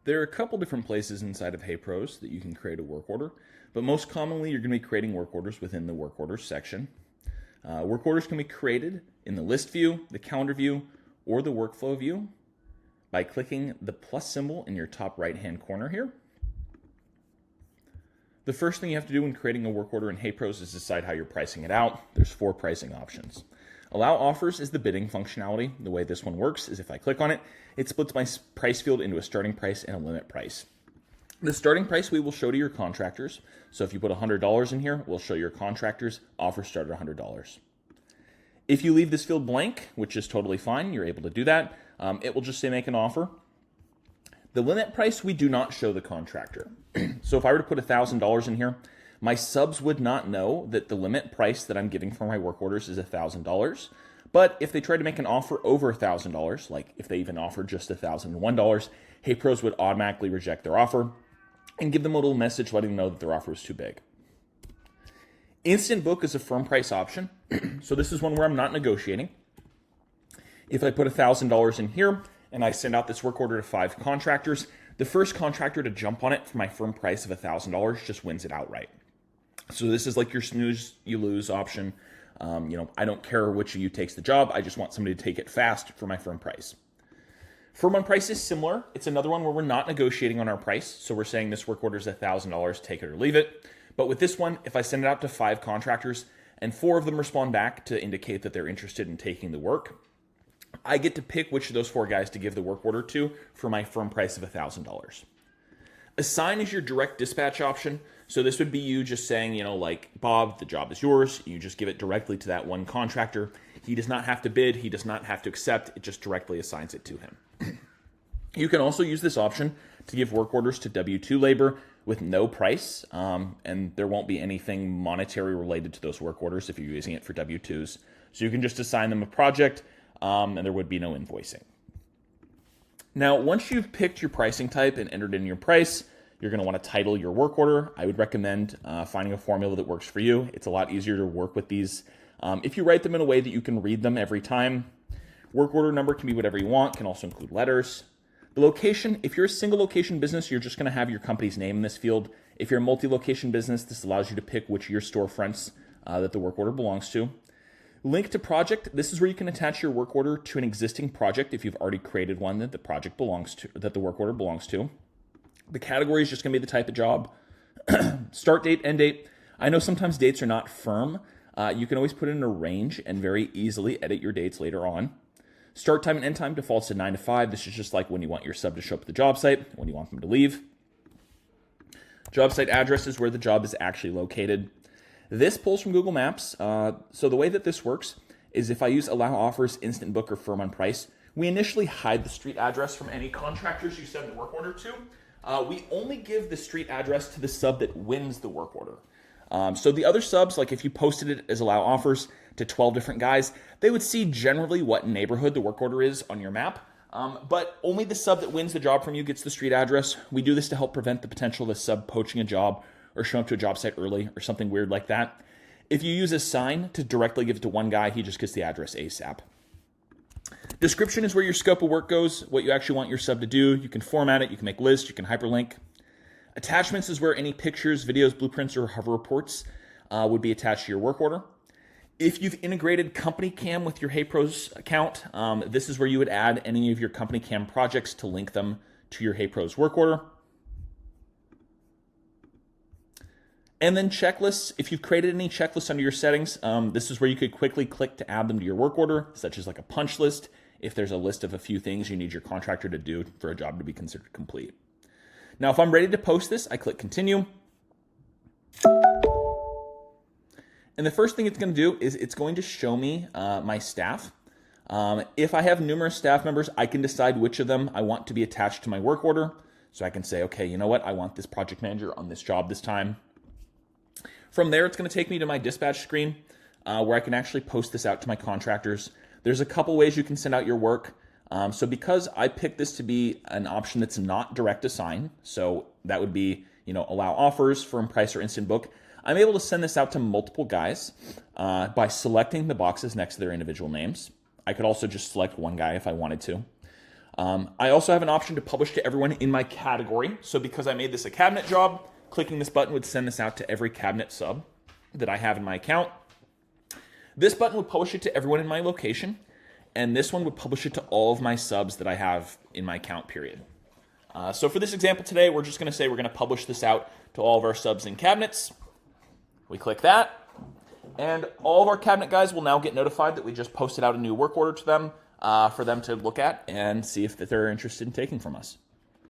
There are a couple different places inside of HeyPros that you can create a work order, but most commonly you're going to be creating work orders within the work orders section. Work orders can be created in the list view, the calendar view, or the workflow view by clicking the plus symbol in your top right-hand corner here. The first thing you have to do when creating a work order in HeyPros is decide how you're pricing it out. There's 4 pricing options. Allow offers is the bidding functionality. The way this one works is if I click on it, it splits my price field into a starting price and a limit price. The starting price we will show to your contractors. So if you put $100 in here, we'll show your contractors offers start at $100. If you leave this field blank, which is totally fine, you're able to do that. It will just say make an offer. The limit price we do not show the contractor. So if I were to put $1,000 in here, my subs would not know that the limit price that I'm giving for my work orders is $1,000. But if they try to make an offer over $1,000, like if they even offered just $1,001, HeyPros would automatically reject their offer and give them a little message letting them know that their offer is too big. Instant book is a firm price option. So this is one where I'm not negotiating. If I put $1,000 in here and I send out this work order to 5 contractors, the first contractor to jump on it for my firm price of $1,000 just wins it outright. So this is like your snooze, you lose option. I don't care which of you takes the job. I just want somebody to take it fast for my firm price. Firm on price is similar. It's another one where we're not negotiating on our price. So we're saying this work order is $1,000, take it or leave it. But with this one, if I send it out to 5 contractors and 4 of them respond back to indicate that they're interested in taking the work, I get to pick which of those 4 guys to give the work order to for my firm price of $1,000. Assign is your direct dispatch option. So this would be you just saying, like, Bob, the job is yours. You just give it directly to that one contractor. He does not have to bid. He does not have to accept. It just directly assigns it to him. You can also use this option to give work orders to W-2 labor with no price, and there won't be anything monetary related to those work orders if you're using it for W-2s. So you can just assign them a project, and there would be no invoicing. Now, once you've picked your pricing type and entered in your price, you're going to want to title your work order. I would recommend finding a formula that works for you. It's a lot easier to work with these if you write them in a way that you can read them every time. Work order number can be whatever you want, can also include letters. The location, if you're a single location business, you're just going to have your company's name in this field. If you're a multi-location business, this allows you to pick which of your storefronts that the work order belongs to. Link to project. This is where you can attach your work order to an existing project if you've already created one that the project belongs to, that the work order belongs to. The category is just going to be the type of job. Start date, end date. I know sometimes dates are not firm. You can always put in a range and very easily edit your dates later on. Start time and end time defaults to 9 to 5. This is just like when you want your sub to show up at the job site, when you want them to leave. Job site address is where the job is actually located. This pulls from Google Maps. So the way that this works is if I use allow offers, instant book, or firm on price, we initially hide the street address from any contractors you send the work order to. We only give the street address to the sub that wins the work order. So the other subs, like if you posted it as allow offers to 12 different guys, they would see generally what neighborhood the work order is on your map. But only the sub that wins the job from you gets the street address. We do this to help prevent the potential of the sub poaching a job or showing up to a job site early or something weird like that. If you use a sign to directly give it to one guy, he just gets the address ASAP. Description is where your scope of work goes, what you actually want your sub to do. You can format it, you can make lists, you can hyperlink. Attachments is where any pictures, videos, blueprints, or hover reports would be attached to your work order. If you've integrated Company Cam with your HeyPros account, this is where you would add any of your Company Cam projects to link them to your HeyPros work order. And then checklists. If you've created any checklists under your settings, this is where you could quickly click to add them to your work order, such as like a punch list, if there's a list of a few things you need your contractor to do for a job to be considered complete. Now, if I'm ready to post this, I click continue. And the first thing it's going to do is it's going to show me my staff. If I have numerous staff members, I can decide which of them I want to be attached to my work order. So I can say, okay, you know what? I want this project manager on this job this time. From there, it's going to take me to my dispatch screen where I can actually post this out to my contractors. There's a couple ways you can send out your work. So because I picked this to be an option that's not direct assign, so that would be, allow offers, firm price, or instant book, I'm able to send this out to multiple guys by selecting the boxes next to their individual names. I could also just select one guy if I wanted to. I also have an option to publish to everyone in my category. So because I made this a cabinet job, clicking this button would send this out to every cabinet sub that I have in my account. This button would publish it to everyone in my location, and this one would publish it to all of my subs that I have in my account period. So for this example today, we're just going to say we're going to publish this out to all of our subs and cabinets. We click that, and all of our cabinet guys will now get notified that we just posted out a new work order to them for them to look at and see if they're interested in taking from us.